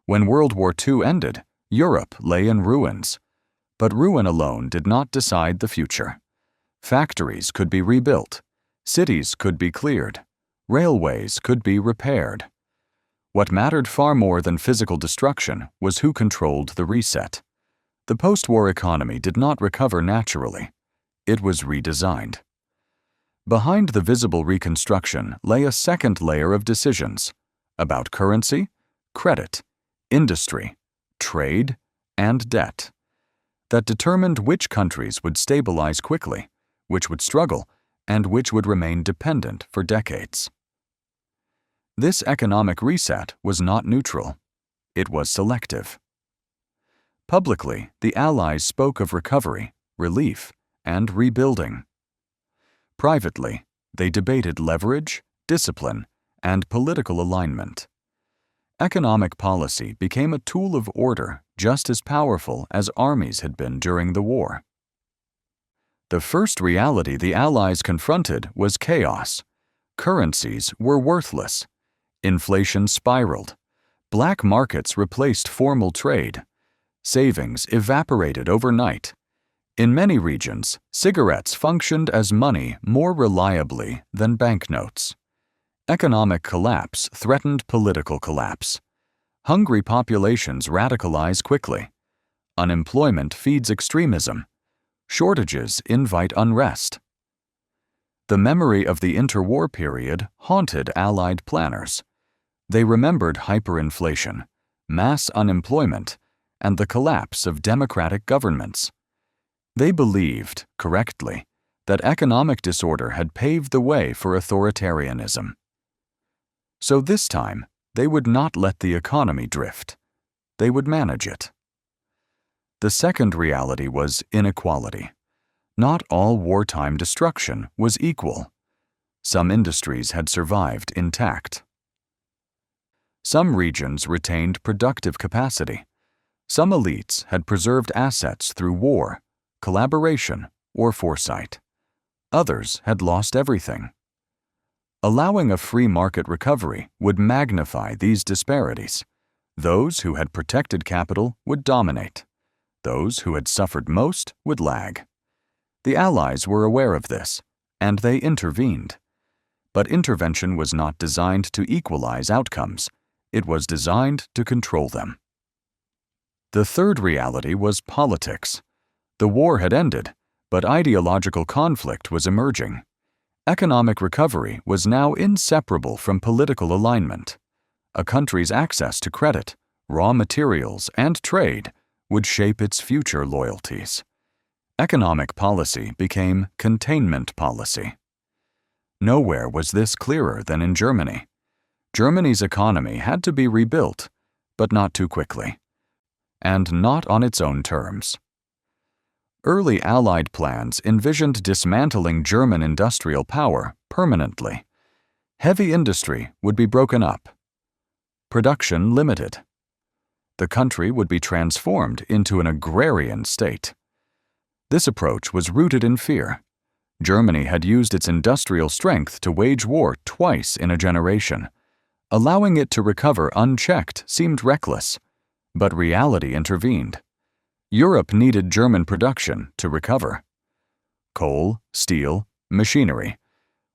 When World War II ended, Europe lay in ruins. But ruin alone did not decide the future. Factories could be rebuilt, cities could be cleared, railways could be repaired. What mattered far more than physical destruction was who controlled the reset. The post-war economy did not recover naturally. It was redesigned. Behind the visible reconstruction lay a second layer of decisions about currency, credit, industry, trade, and debt that determined which countries would stabilize quickly, which would struggle, and which would remain dependent for decades. This economic reset was not neutral. It was selective. Publicly, the Allies spoke of recovery, relief, and rebuilding. Privately, they debated leverage, discipline, and political alignment. Economic policy became a tool of order just as powerful as armies had been during the war. The first reality the Allies confronted was chaos. Currencies were worthless. Inflation spiraled. Black markets replaced formal trade. Savings evaporated overnight. In many regions, cigarettes functioned as money more reliably than banknotes. Economic collapse threatened political collapse. Hungry populations radicalize quickly. Unemployment feeds extremism. Shortages invite unrest. The memory of the interwar period haunted Allied planners. They remembered hyperinflation, mass unemployment, and the collapse of democratic governments. They believed, correctly, that economic disorder had paved the way for authoritarianism. So this time, they would not let the economy drift. They would manage it. The second reality was inequality. Not all wartime destruction was equal. Some industries had survived intact. Some regions retained productive capacity. Some elites had preserved assets through war, collaboration, or foresight. Others had lost everything. Allowing a free market recovery would magnify these disparities. Those who had protected capital would dominate. Those who had suffered most would lag. The Allies were aware of this, and they intervened. But intervention was not designed to equalize outcomes. It was designed to control them. The third reality was politics. The war had ended, but ideological conflict was emerging. Economic recovery was now inseparable from political alignment. A country's access to credit, raw materials, and trade would shape its future loyalties. Economic policy became containment policy. Nowhere was this clearer than in Germany. Germany's economy had to be rebuilt, but not too quickly, and not on its own terms. Early Allied plans envisioned dismantling German industrial power permanently. Heavy industry would be broken up. Production limited. The country would be transformed into an agrarian state. This approach was rooted in fear. Germany had used its industrial strength to wage war twice in a generation. Allowing it to recover unchecked seemed reckless, but reality intervened. Europe needed German production to recover. Coal, steel, machinery.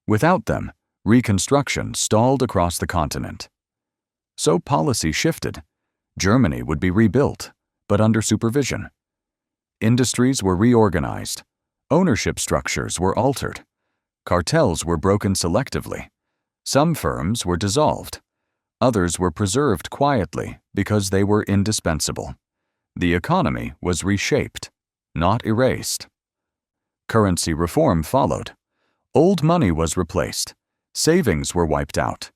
Without them, reconstruction stalled across the continent. So policy shifted. Germany would be rebuilt, but under supervision. Industries were reorganized. Ownership structures were altered. Cartels were broken selectively. Some firms were dissolved. Others were preserved quietly because they were indispensable. The economy was reshaped, not erased. Currency reform followed. Old money was replaced. Savings were wiped out.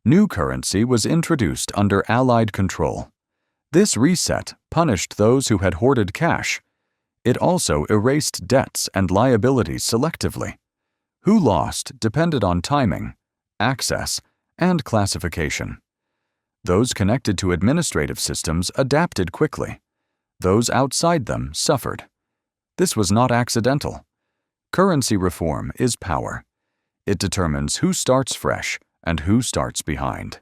New currency was introduced under Allied control. This reset punished those who had hoarded cash. It also erased debts and liabilities selectively. Who lost depended on timing, access, and classification. Those connected to administrative systems adapted quickly. Those outside them suffered. This was not accidental. Currency reform is power. It determines who starts fresh and who starts behind.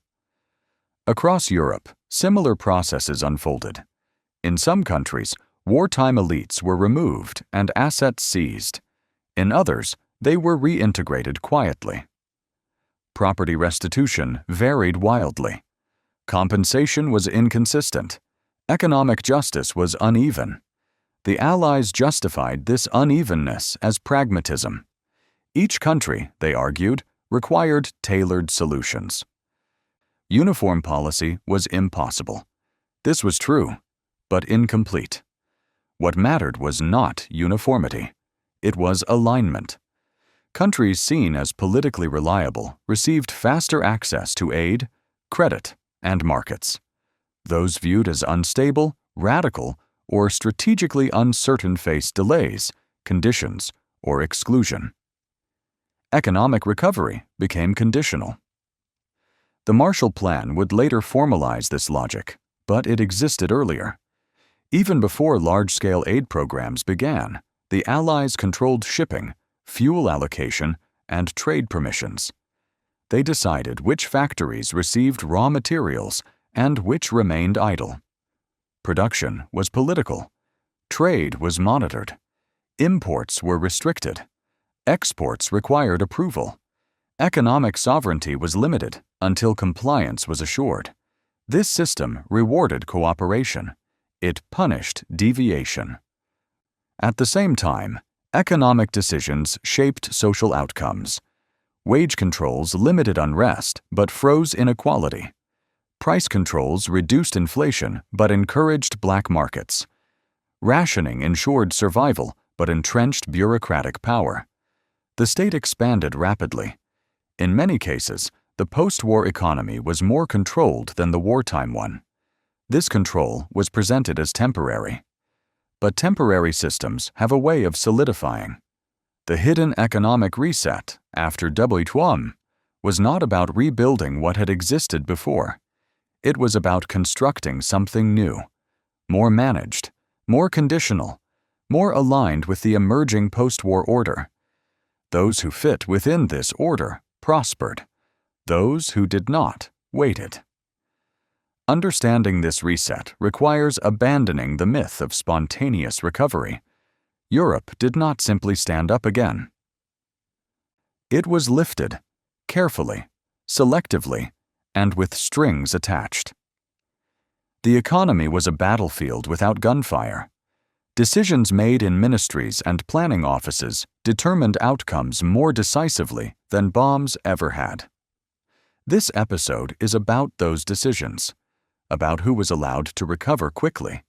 Across Europe, Similar processes unfolded. In some countries, wartime elites were removed and assets seized. In others, they were reintegrated quietly. Property restitution varied wildly. Compensation was inconsistent. Economic justice was uneven. The Allies justified this unevenness as pragmatism. Each country, they argued, required tailored solutions. Uniform policy was impossible. This was true, but incomplete. What mattered was not uniformity. It was alignment. Countries seen as politically reliable received faster access to aid, credit, and markets. Those viewed as unstable, radical, or strategically uncertain faced delays, conditions, or exclusion. Economic recovery became conditional. The Marshall Plan would later formalize this logic, but it existed earlier. Even before large-scale aid programs began, the Allies controlled shipping, fuel allocation, and trade permissions. They decided which factories received raw materials and which remained idle. Production was political. Trade was monitored. Imports were restricted. Exports required approval. Economic sovereignty was limited until compliance was assured. This system rewarded cooperation. It punished deviation. At the same time, economic decisions shaped social outcomes. Wage controls limited unrest but froze inequality. Price controls reduced inflation but encouraged black markets. Rationing ensured survival but entrenched bureaucratic power. The state expanded rapidly. In many cases, the post-war economy was more controlled than the wartime one. This control was presented as temporary. But temporary systems have a way of solidifying. The hidden economic reset, after WW2 was not about rebuilding what had existed before. It was about constructing something new, more managed, more conditional, more aligned with the emerging post-war order. Those who fit within this order prospered. Those who did not waited. Understanding this reset requires abandoning the myth of spontaneous recovery. Europe did not simply stand up again. It was lifted, carefully, selectively, and with strings attached. The economy was a battlefield without gunfire. Decisions made in ministries and planning offices determined outcomes more decisively than bombs ever had. This episode is about those decisions, about who was allowed to recover quickly,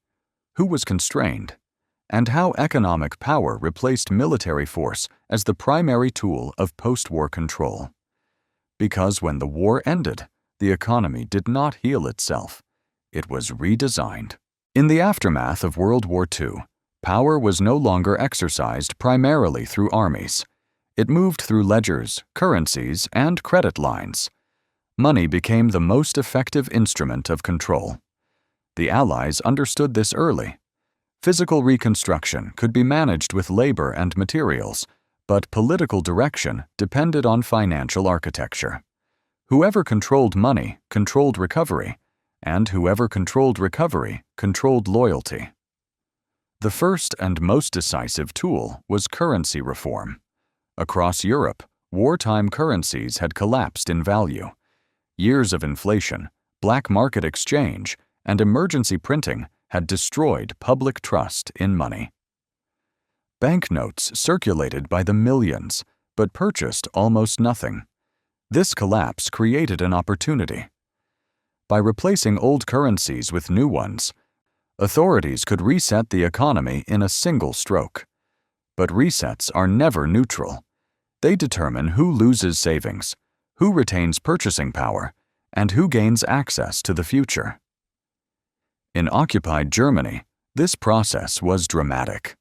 who was constrained, and how economic power replaced military force as the primary tool of post-war control. Because when the war ended, the economy did not heal itself. It was redesigned. In the aftermath of World War II, power was no longer exercised primarily through armies. It moved through ledgers, currencies, and credit lines. Money became the most effective instrument of control. The Allies understood this early. Physical reconstruction could be managed with labor and materials, but political direction depended on financial architecture. Whoever controlled money controlled recovery, and whoever controlled recovery controlled loyalty. The first and most decisive tool was currency reform. Across Europe, wartime currencies had collapsed in value. Years of inflation, black market exchange, and emergency printing had destroyed public trust in money. Banknotes circulated by the millions, but purchased almost nothing. This collapse created an opportunity. By replacing old currencies with new ones, authorities could reset the economy in a single stroke. But resets are never neutral. They determine who loses savings, who retains purchasing power, and who gains access to the future. In occupied Germany, this process was dramatic.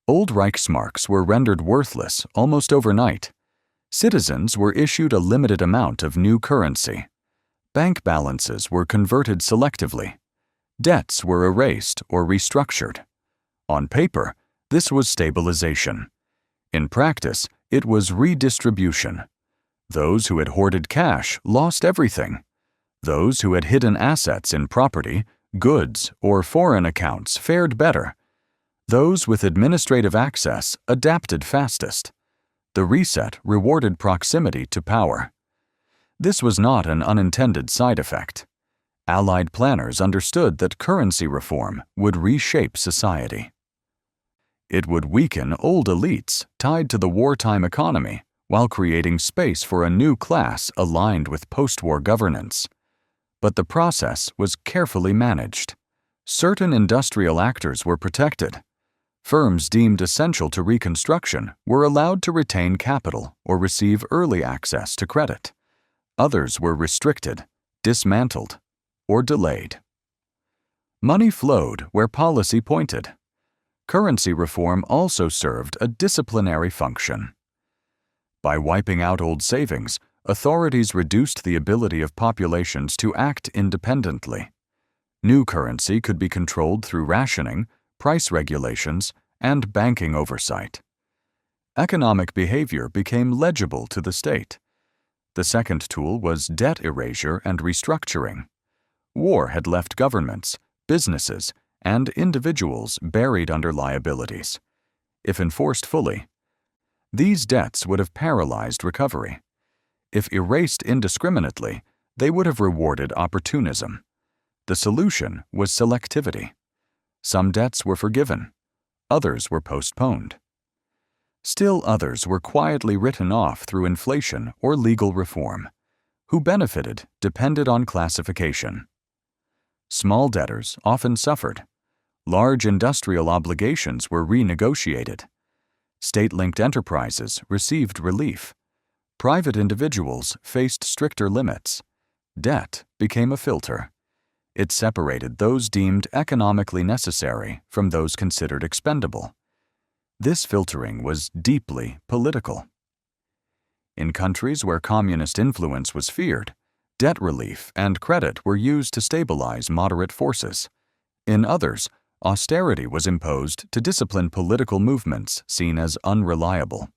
Old Reichsmarks were rendered worthless almost overnight. Citizens were issued a limited amount of new currency. Bank balances were converted selectively. Debts were erased or restructured. On paper, this was stabilization. In practice, it was redistribution. Those who had hoarded cash lost everything. Those who had hidden assets in property, goods, or foreign accounts fared better. Those with administrative access adapted fastest. The reset rewarded proximity to power. This was not an unintended side effect. Allied planners understood that currency reform would reshape society. It would weaken old elites tied to the wartime economy while creating space for a new class aligned with post-war governance. But the process was carefully managed. Certain industrial actors were protected. Firms deemed essential to reconstruction were allowed to retain capital or receive early access to credit. Others were restricted, dismantled, or delayed. Money flowed where policy pointed. Currency reform also served a disciplinary function. By wiping out old savings, authorities reduced the ability of populations to act independently. New currency could be controlled through rationing, price regulations, and banking oversight. Economic behavior became legible to the state. The second tool was debt erasure and restructuring. War had left governments, businesses, and individuals buried under liabilities. If enforced fully, these debts would have paralyzed recovery. If erased indiscriminately, they would have rewarded opportunism. The solution was selectivity. Some debts were forgiven. Others were postponed. Still others were quietly written off through inflation or legal reform. Who benefited depended on classification. Small debtors often suffered. Large industrial obligations were renegotiated. State-linked enterprises received relief. Private individuals faced stricter limits. Debt became a filter. It separated those deemed economically necessary from those considered expendable. This filtering was deeply political. In countries where communist influence was feared, debt relief and credit were used to stabilize moderate forces. In others, austerity was imposed to discipline political movements seen as unreliable.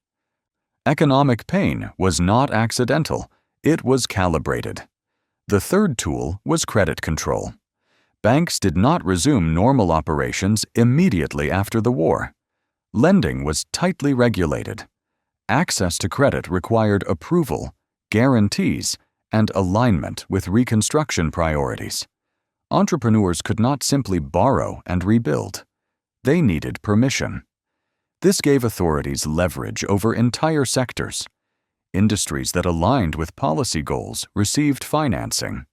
Economic pain was not accidental, it was calibrated. The third tool was credit control. Banks did not resume normal operations immediately after the war. Lending was tightly regulated. Access to credit required approval, guarantees, and alignment with reconstruction priorities. Entrepreneurs could not simply borrow and rebuild. They needed permission. This gave authorities leverage over entire sectors. Industries that aligned with policy goals received financing.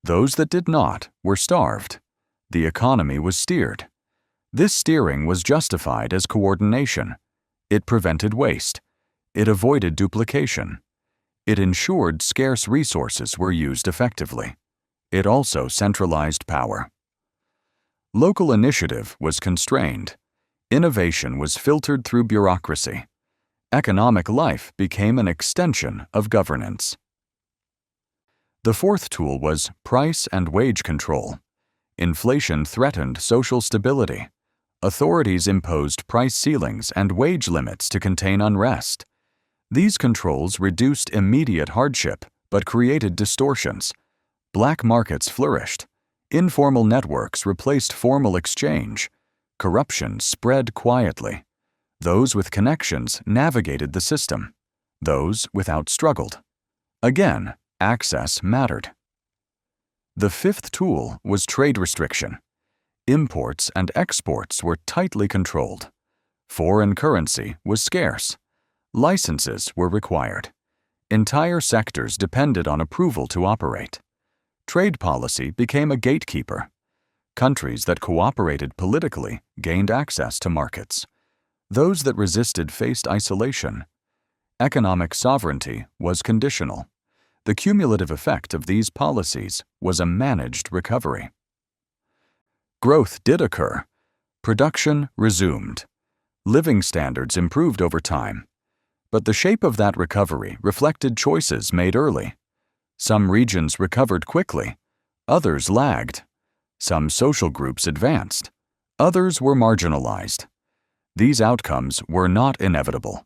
Those that did not were starved. The economy was steered. This steering was justified as coordination. It prevented waste. It avoided duplication. It ensured scarce resources were used effectively. It also centralized power. Local initiative was constrained. Innovation was filtered through bureaucracy. Economic life became an extension of governance. The fourth tool was price and wage control. Inflation threatened social stability. Authorities imposed price ceilings and wage limits to contain unrest. These controls reduced immediate hardship but created distortions. Black markets flourished. Informal networks replaced formal exchange. Corruption spread quietly. Those with connections navigated the system. Those without struggled. Again, access mattered. The fifth tool was trade restriction. Imports and exports were tightly controlled. Foreign currency was scarce. Licenses were required. Entire sectors depended on approval to operate. Trade policy became a gatekeeper. Countries that cooperated politically gained access to markets. Those that resisted faced isolation. Economic sovereignty was conditional. The cumulative effect of these policies was a managed recovery. Growth did occur. Production resumed. Living standards improved over time. But the shape of that recovery reflected choices made early. Some regions recovered quickly. Others lagged. Some social groups advanced. Others were marginalized. These outcomes were not inevitable.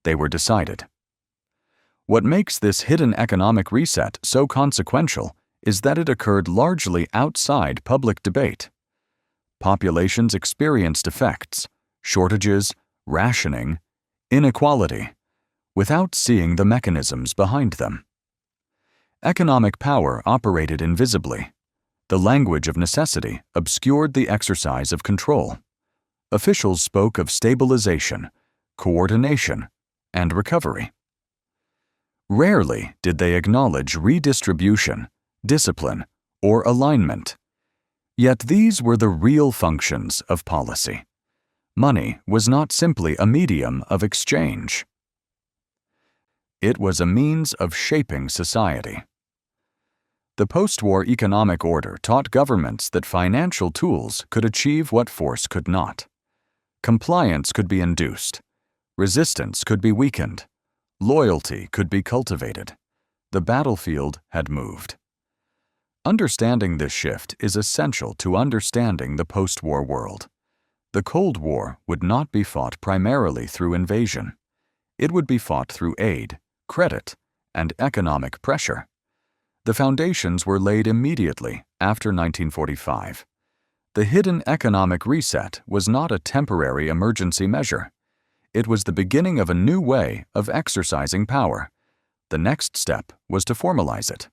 They were decided. What makes this hidden economic reset so consequential is that it occurred largely outside public debate. Populations experienced effects, shortages, rationing, inequality, without seeing the mechanisms behind them. Economic power operated invisibly. The language of necessity obscured the exercise of control. Officials spoke of stabilization, coordination, and recovery. Rarely did they acknowledge redistribution, discipline, or alignment. Yet these were the real functions of policy. Money was not simply a medium of exchange. It was a means of shaping society. The post-war economic order taught governments that financial tools could achieve what force could not. Compliance could be induced. Resistance could be weakened. Loyalty could be cultivated. The battlefield had moved. Understanding this shift is essential to understanding the post-war world. The Cold War would not be fought primarily through invasion. It would be fought through aid, credit, and economic pressure. The foundations were laid immediately after 1945. The hidden economic reset was not a temporary emergency measure. It was the beginning of a new way of exercising power. The next step was to formalize it.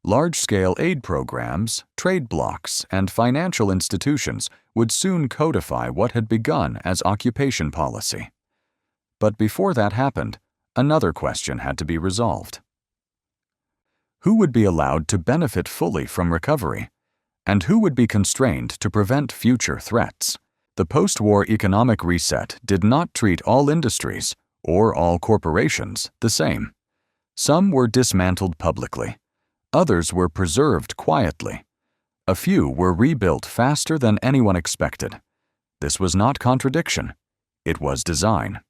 Large-scale aid programs, trade blocs, and financial institutions would soon codify what had begun as occupation policy. But before that happened, another question had to be resolved. Who would be allowed to benefit fully from recovery, and who would be constrained to prevent future threats? The post-war economic reset did not treat all industries or all corporations the same. Some were dismantled publicly. Others were preserved quietly. A few were rebuilt faster than anyone expected. This was not contradiction. It was design.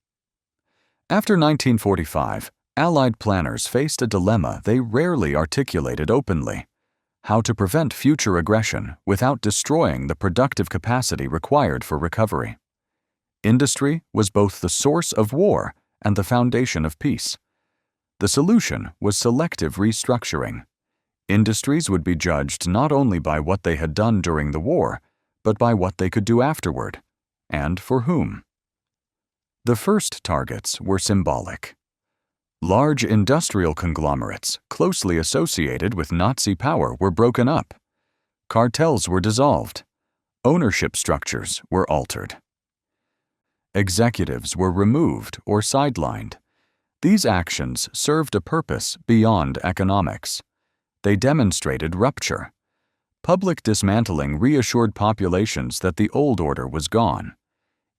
After 1945, Allied planners faced a dilemma they rarely articulated openly: how to prevent future aggression without destroying the productive capacity required for recovery. Industry was both the source of war and the foundation of peace. The solution was selective restructuring. Industries would be judged not only by what they had done during the war, but by what they could do afterward, and for whom. The first targets were symbolic. Large industrial conglomerates closely associated with Nazi power were broken up. Cartels were dissolved. Ownership structures were altered. Executives were removed or sidelined. These actions served a purpose beyond economics. They demonstrated rupture. Public dismantling reassured populations that the old order was gone.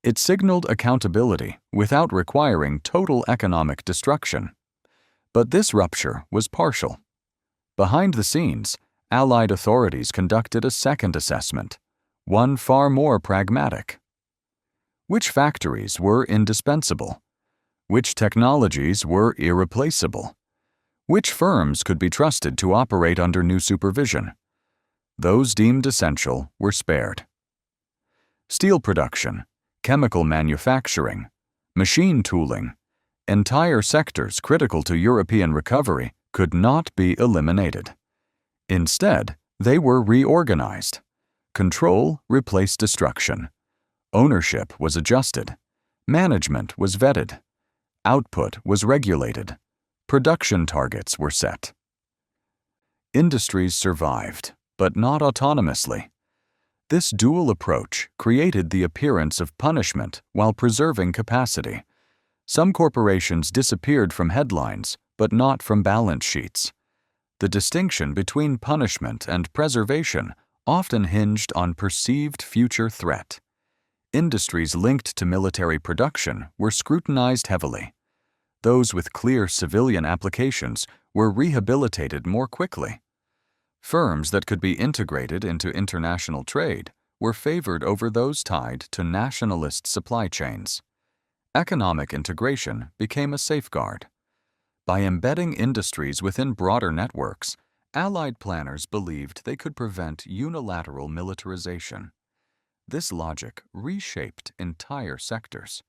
It signaled accountability without requiring total economic destruction. But this rupture was partial. Behind the scenes, Allied authorities conducted a second assessment, one far more pragmatic. Which factories were indispensable? Which technologies were irreplaceable? Which firms could be trusted to operate under new supervision? Those deemed essential were spared. Steel production, chemical manufacturing, machine tooling, entire sectors critical to European recovery could not be eliminated. Instead, they were reorganized. Control replaced destruction. Ownership was adjusted. Management was vetted. Output was regulated. Production targets were set. Industries survived, but not autonomously. This dual approach created the appearance of punishment while preserving capacity. Some corporations disappeared from headlines, but not from balance sheets. The distinction between punishment and preservation often hinged on perceived future threat. Industries linked to military production were scrutinized heavily. Those with clear civilian applications were rehabilitated more quickly. Firms that could be integrated into international trade were favored over those tied to nationalist supply chains. Economic integration became a safeguard. By embedding industries within broader networks, Allied planners believed they could prevent unilateral militarization. This logic reshaped entire sectors.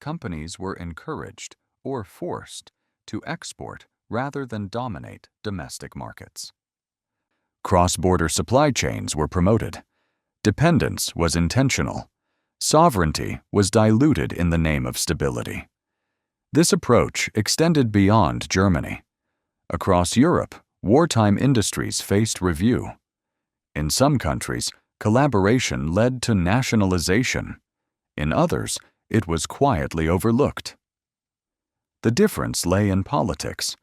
Companies were encouraged or forced to export rather than dominate domestic markets. Cross-border supply chains were promoted. Dependence was intentional. Sovereignty was diluted in the name of stability. This approach extended beyond Germany. Across Europe, wartime industries faced review. In some countries, collaboration led to nationalization. In others, it was quietly overlooked. The difference lay in politics.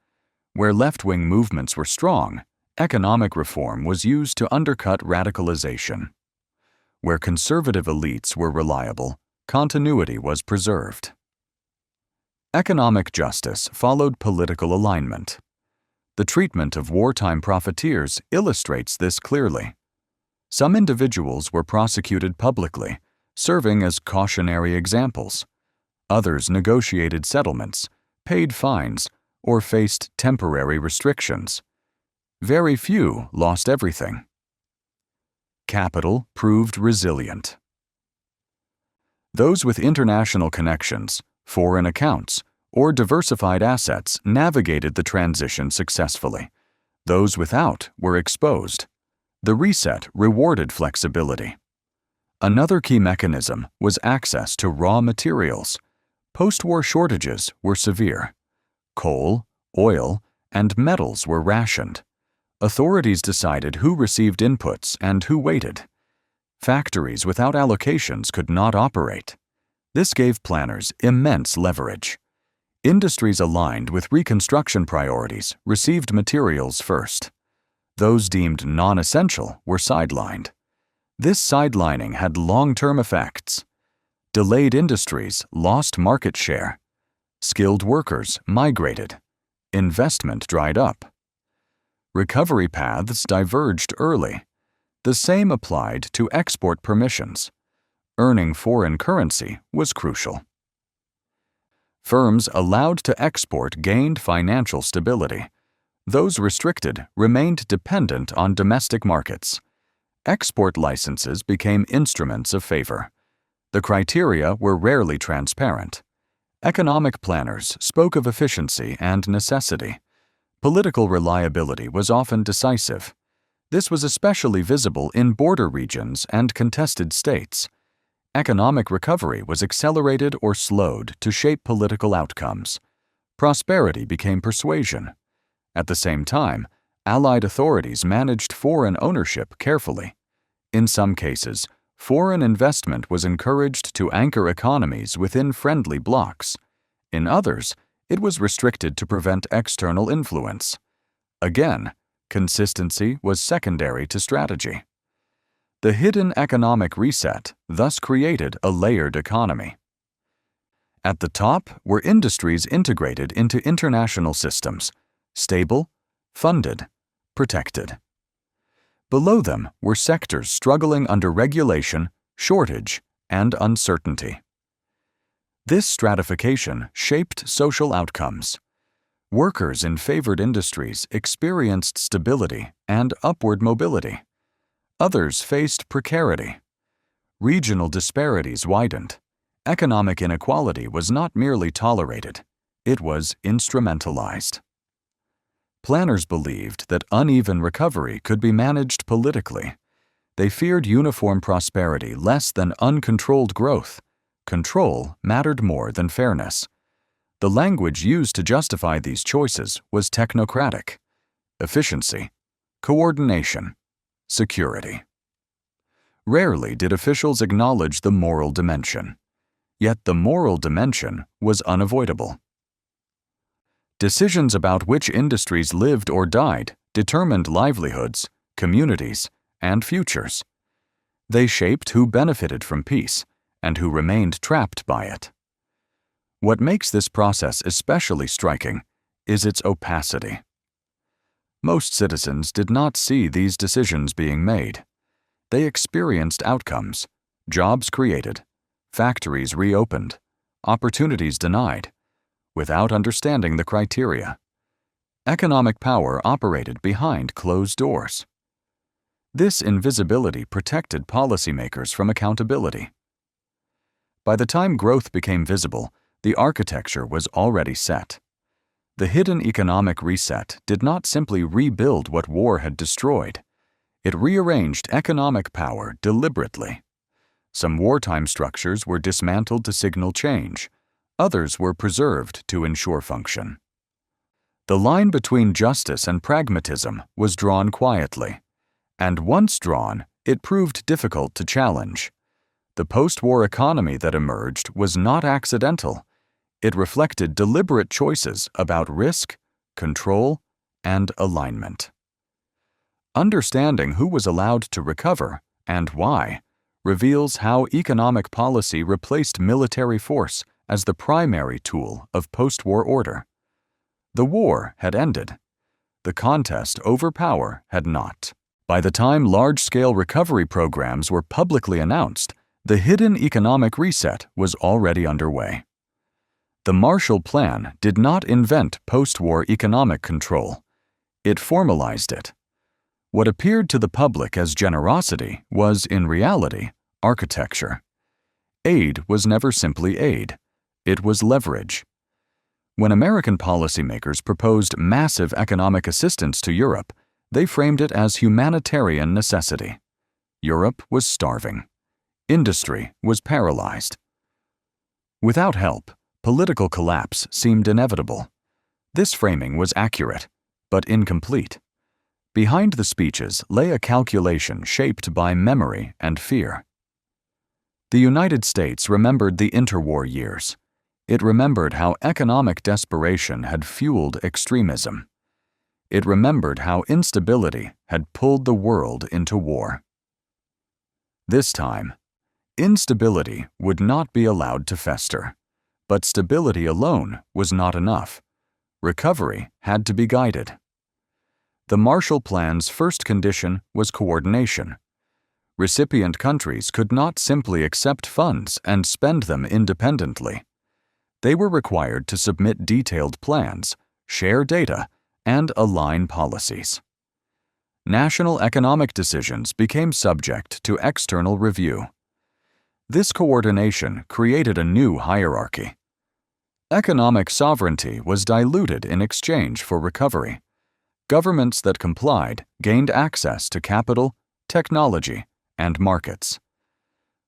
Where left-wing movements were strong, economic reform was used to undercut radicalization. Where conservative elites were reliable, continuity was preserved. Economic justice followed political alignment. The treatment of wartime profiteers illustrates this clearly. Some individuals were prosecuted publicly, serving as cautionary examples. Others negotiated settlements, paid fines, or faced temporary restrictions. Very few lost everything. Capital proved resilient. Those with international connections, foreign accounts, or diversified assets navigated the transition successfully. Those without were exposed. The reset rewarded flexibility. Another key mechanism was access to raw materials. Post-war shortages were severe. Coal, oil, and metals were rationed. Authorities decided who received inputs and who waited. Factories without allocations could not operate. This gave planners immense leverage. Industries aligned with reconstruction priorities received materials first. Those deemed non-essential were sidelined. This sidelining had long-term effects. Delayed industries lost market share. Skilled workers migrated. Investment dried up. Recovery paths diverged early. The same applied to export permissions. Earning foreign currency was crucial. Firms allowed to export gained financial stability. Those restricted remained dependent on domestic markets. Export licenses became instruments of favor. The criteria were rarely transparent. Economic planners spoke of efficiency and necessity. Political reliability was often decisive. This was especially visible in border regions and contested states. Economic recovery was accelerated or slowed to shape political outcomes. Prosperity became persuasion. At the same time, Allied authorities managed foreign ownership carefully. In some cases, foreign investment was encouraged to anchor economies within friendly blocs. In others, it was restricted to prevent external influence. Again, consistency was secondary to strategy. The hidden economic reset thus created a layered economy. At the top were industries integrated into international systems, stable, funded, protected. Below them were sectors struggling under regulation, shortage, and uncertainty. This stratification shaped social outcomes. Workers in favored industries experienced stability and upward mobility. Others faced precarity. Regional disparities widened. Economic inequality was not merely tolerated, it was instrumentalized. Planners believed that uneven recovery could be managed politically. They feared uniform prosperity less than uncontrolled growth. Control mattered more than fairness. The language used to justify these choices was technocratic. Efficiency, coordination, security. Rarely did officials acknowledge the moral dimension. Yet the moral dimension was unavoidable. Decisions about which industries lived or died determined livelihoods, communities, and futures. They shaped who benefited from peace and who remained trapped by it. What makes this process especially striking is its opacity. Most citizens did not see these decisions being made. They experienced outcomes, jobs created, factories reopened, opportunities denied, without understanding the criteria. Economic power operated behind closed doors. This invisibility protected policymakers from accountability. By the time growth became visible, the architecture was already set. The hidden economic reset did not simply rebuild what war had destroyed. It rearranged economic power deliberately. Some wartime structures were dismantled to signal change. Others were preserved to ensure function. The line between justice and pragmatism was drawn quietly, and once drawn, it proved difficult to challenge. The post-war economy that emerged was not accidental. It reflected deliberate choices about risk, control, and alignment. Understanding who was allowed to recover and why reveals how economic policy replaced military force as the primary tool of post-war order. The war had ended. The contest over power had not. By the time large-scale recovery programs were publicly announced, the hidden economic reset was already underway. The Marshall Plan did not invent post-war economic control. It formalized it. What appeared to the public as generosity was, in reality, architecture. Aid was never simply aid. It was leverage. When American policymakers proposed massive economic assistance to Europe, they framed it as humanitarian necessity. Europe was starving. Industry was paralyzed. Without help, political collapse seemed inevitable. This framing was accurate, but incomplete. Behind the speeches lay a calculation shaped by memory and fear. The United States remembered the interwar years. It remembered how economic desperation had fueled extremism. It remembered how instability had pulled the world into war. This time, instability would not be allowed to fester. But stability alone was not enough. Recovery had to be guided. The Marshall Plan's first condition was coordination. Recipient countries could not simply accept funds and spend them independently. They were required to submit detailed plans, share data, and align policies. National economic decisions became subject to external review. This coordination created a new hierarchy. Economic sovereignty was diluted in exchange for recovery. Governments that complied gained access to capital, technology, and markets.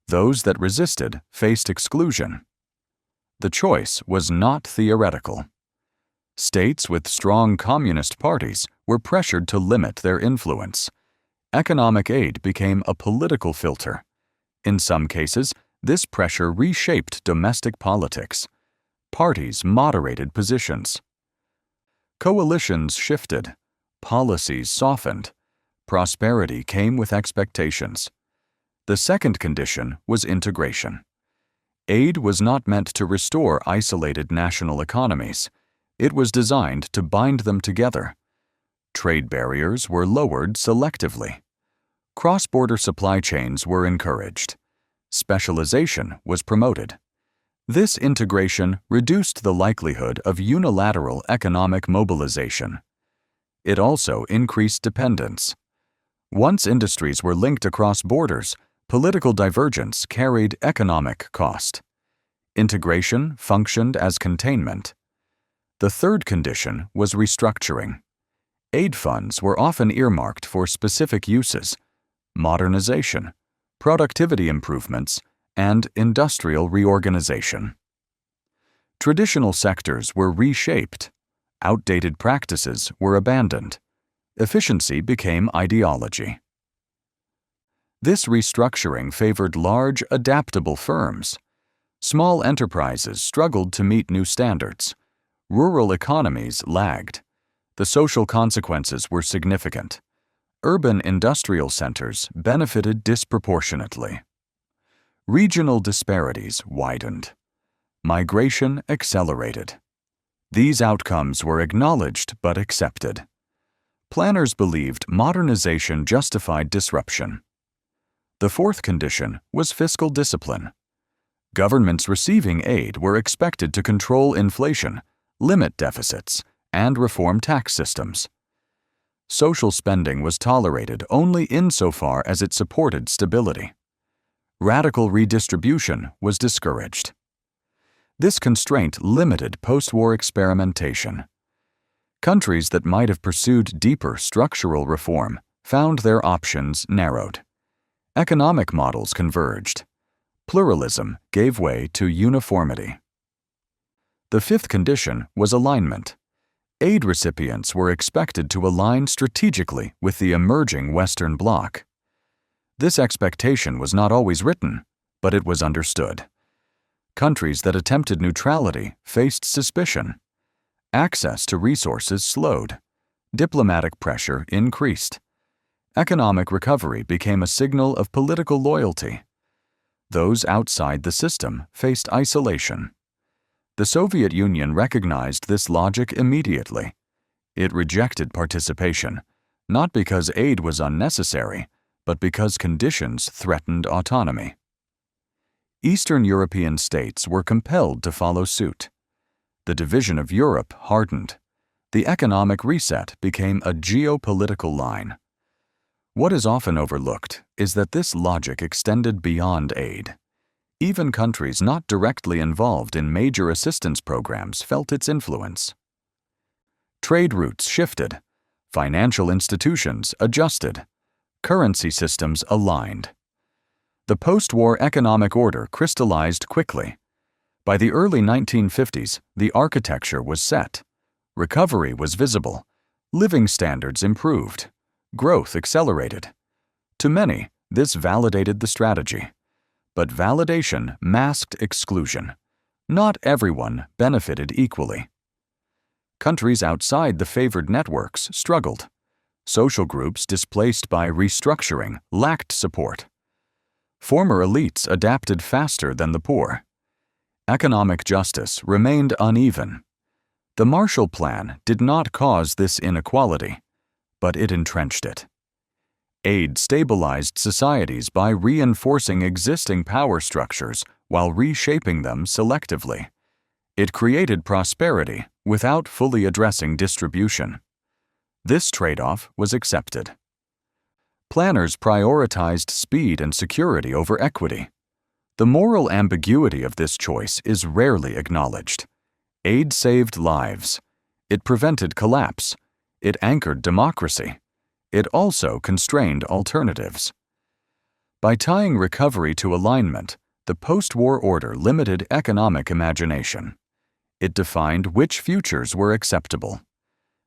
Those that resisted faced exclusion. The choice was not theoretical. States with strong communist parties were pressured to limit their influence. Economic aid became a political filter. In some cases, this pressure reshaped domestic politics. Parties moderated positions. Coalitions shifted. Policies softened. Prosperity came with expectations. The second condition was integration. Aid was not meant to restore isolated national economies. It was designed to bind them together. Trade barriers were lowered selectively. Cross-border supply chains were encouraged. Specialization was promoted. This integration reduced the likelihood of unilateral economic mobilization. It also increased dependence. Once industries were linked across borders, political divergence carried economic cost. Integration functioned as containment. The third condition was restructuring. Aid funds were often earmarked for specific uses: modernization, productivity improvements, and industrial reorganization. Traditional sectors were reshaped. Outdated practices were abandoned. Efficiency became ideology. This restructuring favored large, adaptable firms. Small enterprises struggled to meet new standards. Rural economies lagged. The social consequences were significant. Urban industrial centers benefited disproportionately. Regional disparities widened. Migration accelerated. These outcomes were acknowledged but accepted. Planners believed modernization justified disruption. The fourth condition was fiscal discipline. Governments receiving aid were expected to control inflation, limit deficits, and reform tax systems. Social spending was tolerated only insofar as it supported stability. Radical redistribution was discouraged. This constraint limited post-war experimentation. Countries that might have pursued deeper structural reform found their options narrowed. Economic models converged. Pluralism gave way to uniformity. The fifth condition was alignment. Aid recipients were expected to align strategically with the emerging Western Bloc. This expectation was not always written, but it was understood. Countries that attempted neutrality faced suspicion. Access to resources slowed. Diplomatic pressure increased. Economic recovery became a signal of political loyalty. Those outside the system faced isolation. The Soviet Union recognized this logic immediately. It rejected participation, not because aid was unnecessary, but because conditions threatened autonomy. Eastern European states were compelled to follow suit. The division of Europe hardened. The economic reset became a geopolitical line. What is often overlooked is that this logic extended beyond aid. Even countries not directly involved in major assistance programs felt its influence. Trade routes shifted. Financial institutions adjusted. Currency systems aligned. The post-war economic order crystallized quickly. By the early 1950s, the architecture was set. Recovery was visible. Living standards improved. Growth accelerated. To many, this validated the strategy. But validation masked exclusion. Not everyone benefited equally. Countries outside the favored networks struggled. Social groups displaced by restructuring lacked support. Former elites adapted faster than the poor. Economic justice remained uneven. The Marshall Plan did not cause this inequality, but it entrenched it. Aid stabilized societies by reinforcing existing power structures while reshaping them selectively. It created prosperity without fully addressing distribution. This trade-off was accepted. Planners prioritized speed and security over equity. The moral ambiguity of this choice is rarely acknowledged. Aid saved lives. It prevented collapse. It anchored democracy. It also constrained alternatives. By tying recovery to alignment, the post-war order limited economic imagination. It defined which futures were acceptable.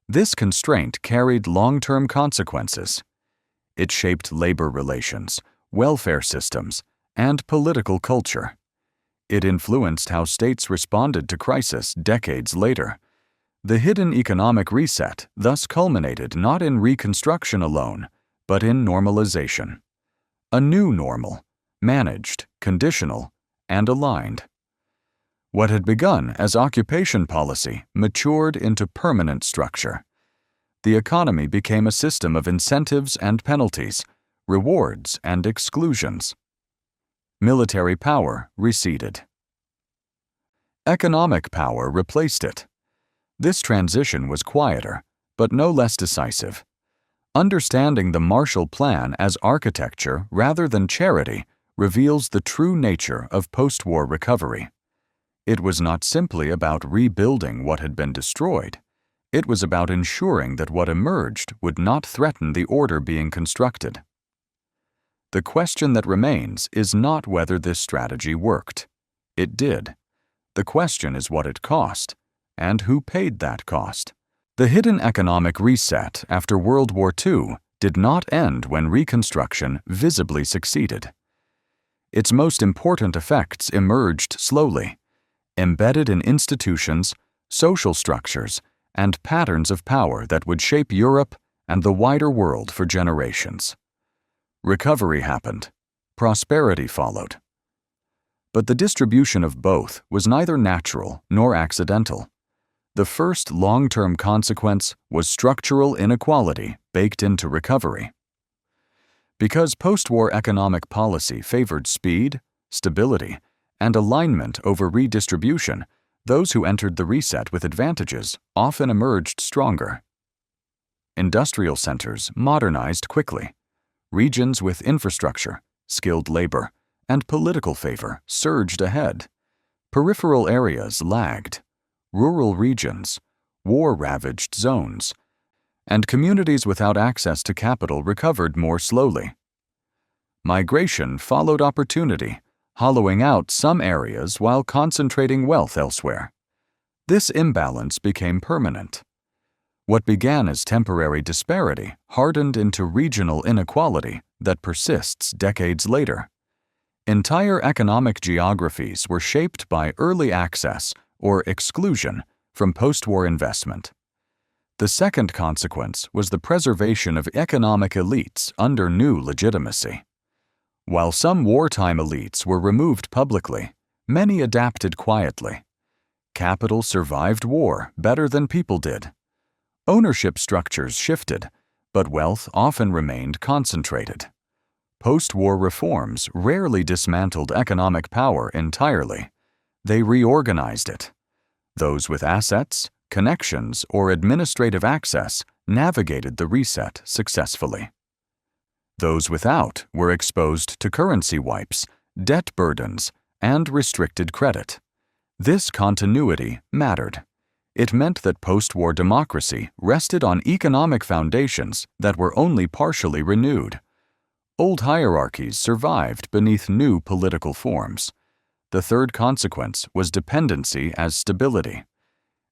This constraint carried long-term consequences. It shaped labor relations, welfare systems, and political culture. It influenced how states responded to crisis decades later. The hidden economic reset thus culminated not in reconstruction alone, but in normalization. A new normal, managed, conditional, and aligned. What had begun as occupation policy matured into permanent structure. The economy became a system of incentives and penalties, rewards and exclusions. Military power receded. Economic power replaced it. This transition was quieter, but no less decisive. Understanding the Marshall Plan as architecture rather than charity reveals the true nature of post-war recovery. It was not simply about rebuilding what had been destroyed. It was about ensuring that what emerged would not threaten the order being constructed. The question that remains is not whether this strategy worked. It did. The question is what it cost, and who paid that cost. The hidden economic reset after World War II did not end when Reconstruction visibly succeeded. Its most important effects emerged slowly, embedded in institutions, social structures, and patterns of power that would shape Europe and the wider world for generations. Recovery happened. Prosperity followed. But the distribution of both was neither natural nor accidental. The first long-term consequence was structural inequality baked into recovery. Because post-war economic policy favored speed, stability, and alignment over redistribution, those who entered the reset with advantages often emerged stronger. Industrial centers modernized quickly. Regions with infrastructure, skilled labor, and political favor surged ahead. Peripheral areas lagged. Rural regions, war-ravaged zones, and communities without access to capital recovered more slowly. Migration followed opportunity, hollowing out some areas while concentrating wealth elsewhere. This imbalance became permanent. What began as temporary disparity hardened into regional inequality that persists decades later. Entire economic geographies were shaped by early access or exclusion from post-war investment. The second consequence was the preservation of economic elites under new legitimacy. While some wartime elites were removed publicly, many adapted quietly. Capital survived war better than people did. Ownership structures shifted, but wealth often remained concentrated. Post-war reforms rarely dismantled economic power entirely. They reorganized it. Those with assets, connections, or administrative access navigated the reset successfully. Those without were exposed to currency wipes, debt burdens, and restricted credit. This continuity mattered. It meant that post-war democracy rested on economic foundations that were only partially renewed. Old hierarchies survived beneath new political forms. The third consequence was dependency as stability.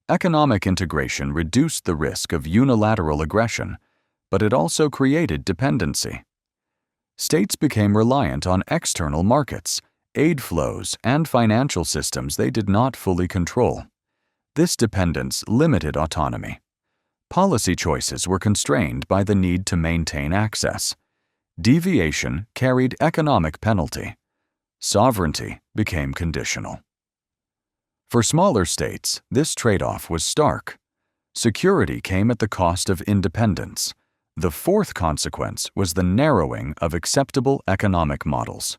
Economic integration reduced the risk of unilateral aggression, but it also created dependency. States became reliant on external markets, aid flows, and financial systems they did not fully control. This dependence limited autonomy. Policy choices were constrained by the need to maintain access. Deviation carried economic penalty. Sovereignty became conditional. For smaller states, this trade-off was stark. Security came at the cost of independence. The fourth consequence was the narrowing of acceptable economic models.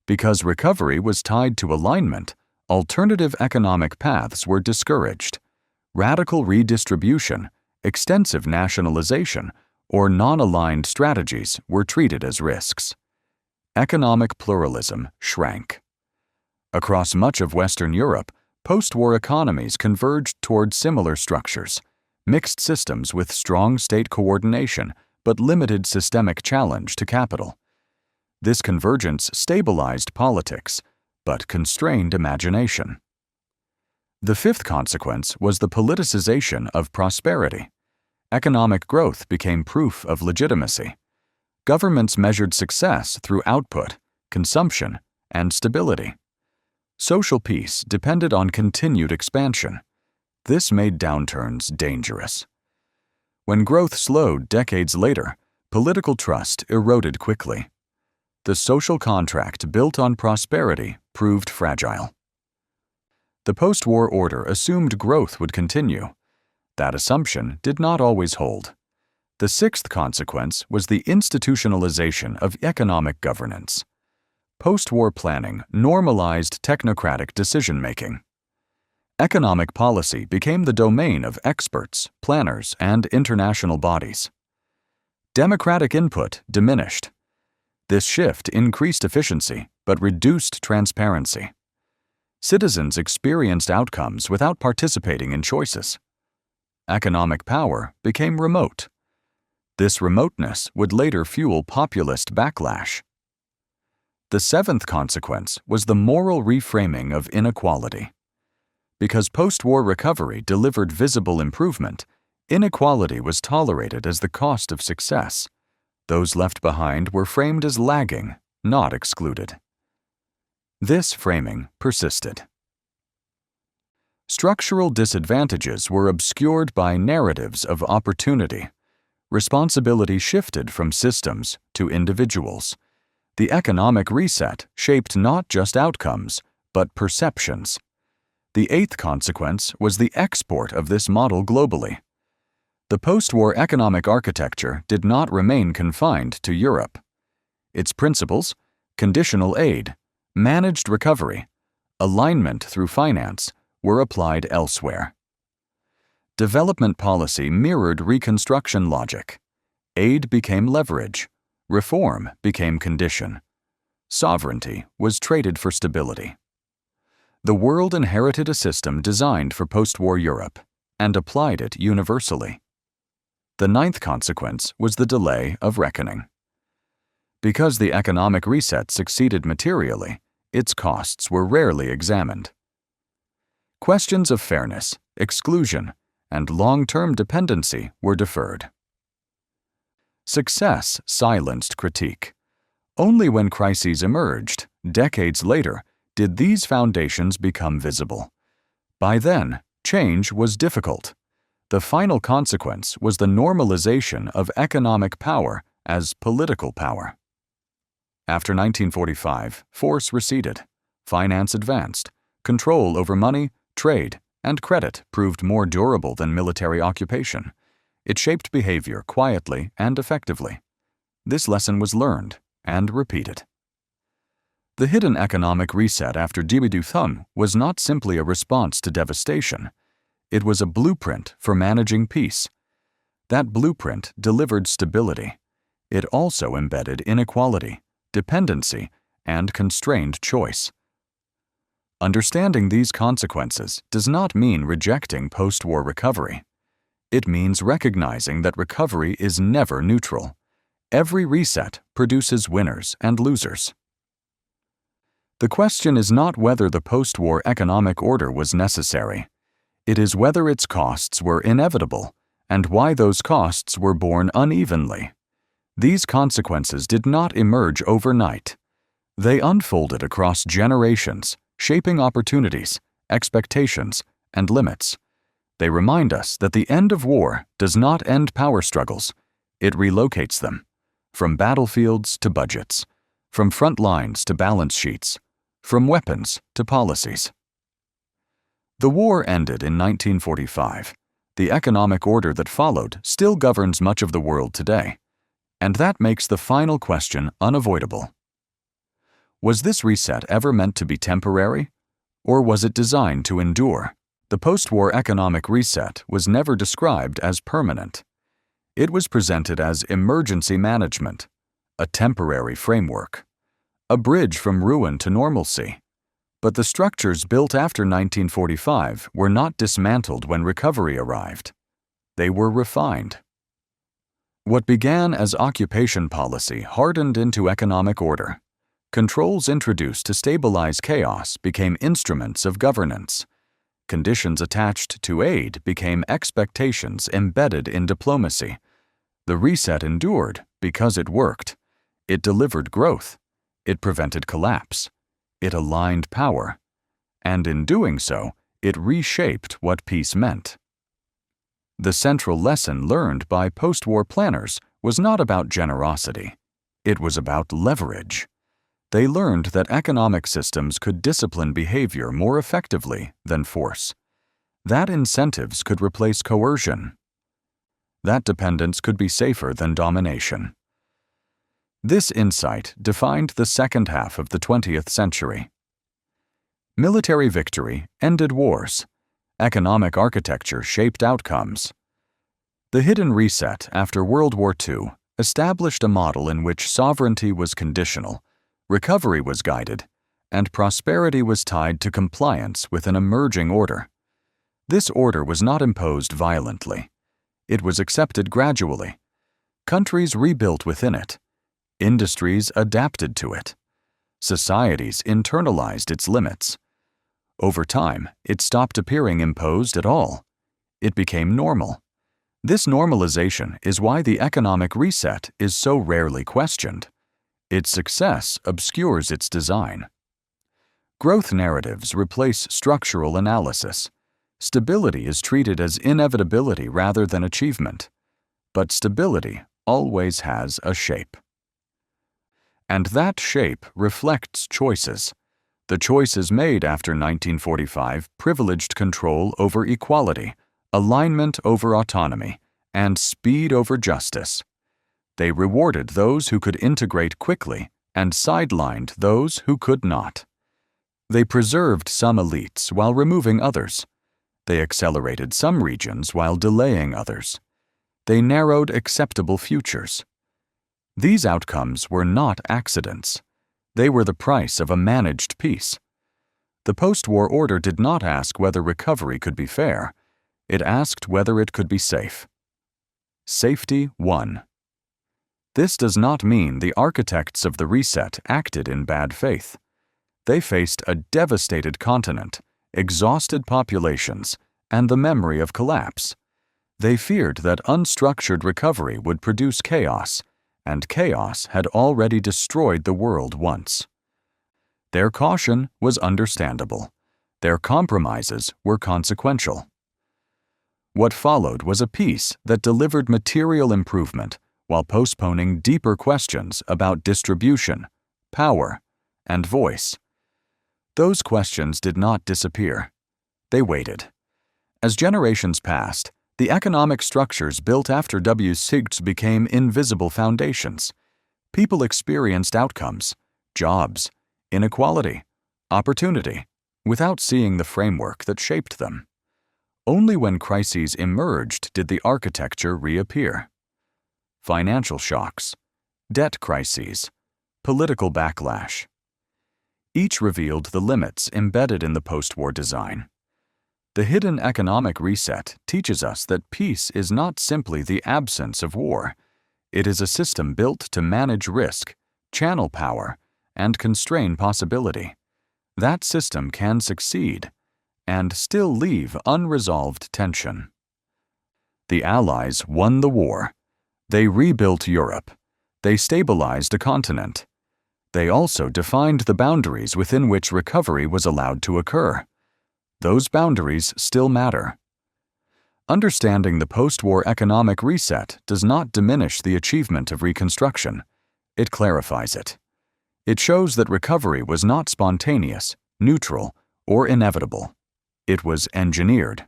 Because recovery was tied to alignment, alternative economic paths were discouraged. Radical redistribution, extensive nationalization, or non-aligned strategies were treated as risks. Economic pluralism shrank. Across much of Western Europe, post-war economies converged toward similar structures, mixed systems with strong state coordination but limited systemic challenge to capital. This convergence stabilized politics, but constrained imagination. The fifth consequence was the politicization of prosperity. Economic growth became proof of legitimacy. Governments measured success through output, consumption, and stability. Social peace depended on continued expansion. This made downturns dangerous. When growth slowed decades later, political trust eroded quickly. The social contract built on prosperity proved fragile. The post-war order assumed growth would continue. That assumption did not always hold. The sixth consequence was the institutionalization of economic governance. Post-war planning normalized technocratic decision-making. Economic policy became the domain of experts, planners, and international bodies. Democratic input diminished. This shift increased efficiency but reduced transparency. Citizens experienced outcomes without participating in choices. Economic power became remote. This remoteness would later fuel populist backlash. The seventh consequence was the moral reframing of inequality. Because post-war recovery delivered visible improvement, inequality was tolerated as the cost of success. Those left behind were framed as lagging, not excluded. This framing persisted. Structural disadvantages were obscured by narratives of opportunity. Responsibility shifted from systems to individuals. The economic reset shaped not just outcomes, but perceptions. The eighth consequence was the export of this model globally. The post-war economic architecture did not remain confined to Europe. Its principles, conditional aid, managed recovery, alignment through finance, were applied elsewhere. Development policy mirrored reconstruction logic. Aid became leverage. Reform became condition. Sovereignty was traded for stability. The world inherited a system designed for post-war Europe and applied it universally. The ninth consequence was the delay of reckoning. Because the economic reset succeeded materially, its costs were rarely examined. Questions of fairness, exclusion, and long-term dependency were deferred. Success silenced critique. Only when crises emerged, decades later, did these foundations become visible. By then, change was difficult. The final consequence was the normalization of economic power as political power. After 1945, force receded, finance advanced, control over money, trade, and credit proved more durable than military occupation. It shaped behavior quietly and effectively. This lesson was learned and repeated. The hidden economic reset after WW2 was not simply a response to devastation. It was a blueprint for managing peace. That blueprint delivered stability. It also embedded inequality, dependency, and constrained choice. Understanding these consequences does not mean rejecting post-war recovery. It means recognizing that recovery is never neutral. Every reset produces winners and losers. The question is not whether the post-war economic order was necessary. It is whether its costs were inevitable, and why those costs were borne unevenly. These consequences did not emerge overnight. They unfolded across generations, shaping opportunities, expectations, and limits. They remind us that the end of war does not end power struggles. It relocates them, from battlefields to budgets, from front lines to balance sheets, from weapons to policies. The war ended in 1945. The economic order that followed still governs much of the world today. And that makes the final question unavoidable. Was this reset ever meant to be temporary? Or was it designed to endure? The post-war economic reset was never described as permanent. It was presented as emergency management, a temporary framework, a bridge from ruin to normalcy. But the structures built after 1945 were not dismantled when recovery arrived. They were refined. What began as occupation policy hardened into economic order. Controls introduced to stabilize chaos became instruments of governance. Conditions attached to aid became expectations embedded in diplomacy. The reset endured because it worked. It delivered growth. It prevented collapse. It aligned power. And in doing so, it reshaped what peace meant. The central lesson learned by post-war planners was not about generosity. It was about leverage. They learned that economic systems could discipline behavior more effectively than force. That incentives could replace coercion. That dependence could be safer than domination. This insight defined the second half of the 20th century. Military victory ended wars. Economic architecture shaped outcomes. The hidden reset after World War II established a model in which sovereignty was conditional, recovery was guided, and prosperity was tied to compliance with an emerging order. This order was not imposed violently. It was accepted gradually. Countries rebuilt within it. Industries adapted to it. Societies internalized its limits. Over time, it stopped appearing imposed at all. It became normal. This normalization is why the economic reset is so rarely questioned. Its success obscures its design. Growth narratives replace structural analysis. Stability is treated as inevitability rather than achievement. But stability always has a shape. And that shape reflects choices. The choices made after 1945 privileged control over equality, alignment over autonomy, and speed over justice. They rewarded those who could integrate quickly and sidelined those who could not. They preserved some elites while removing others. They accelerated some regions while delaying others. They narrowed acceptable futures. These outcomes were not accidents. They were the price of a managed peace. The post-war order did not ask whether recovery could be fair. It asked whether it could be safe. Safety 1. This does not mean the architects of the reset acted in bad faith. They faced a devastated continent, exhausted populations, and the memory of collapse. They feared that unstructured recovery would produce chaos, and chaos had already destroyed the world once. Their caution was understandable. Their compromises were consequential. What followed was a peace that delivered material improvement while postponing deeper questions about distribution, power, and voice. Those questions did not disappear. They waited. As generations passed, the economic structures built after W6 became invisible foundations. People experienced outcomes, jobs, inequality, opportunity, without seeing the framework that shaped them. Only when crises emerged did the architecture reappear. Financial shocks, debt crises, political backlash. Each revealed the limits embedded in the post-war design. The hidden economic reset teaches us that peace is not simply the absence of war. It is a system built to manage risk, channel power, and constrain possibility. That system can succeed and still leave unresolved tension. The Allies won the war. They rebuilt Europe. They stabilized a continent. They also defined the boundaries within which recovery was allowed to occur. Those boundaries still matter. Understanding the post-war economic reset does not diminish the achievement of reconstruction. It clarifies it. It shows that recovery was not spontaneous, neutral, or inevitable. It was engineered.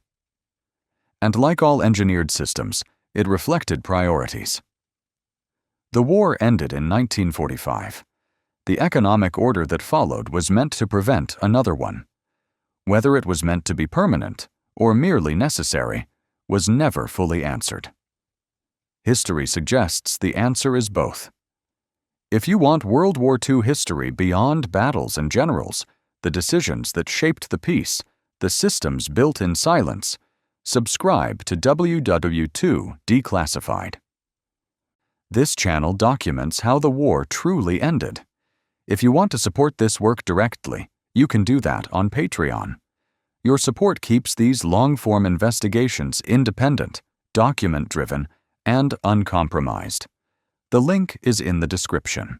And like all engineered systems, it reflected priorities. The war ended in 1945. The economic order that followed was meant to prevent another one. Whether it was meant to be permanent or merely necessary was never fully answered. History suggests the answer is both. If you want World War II history beyond battles and generals, the decisions that shaped the peace, the systems built in silence, subscribe to WW2 Declassified. This channel documents how the war truly ended. If you want to support this work directly, you can do that on Patreon. Your support keeps these long-form investigations independent, document-driven, and uncompromised. The link is in the description.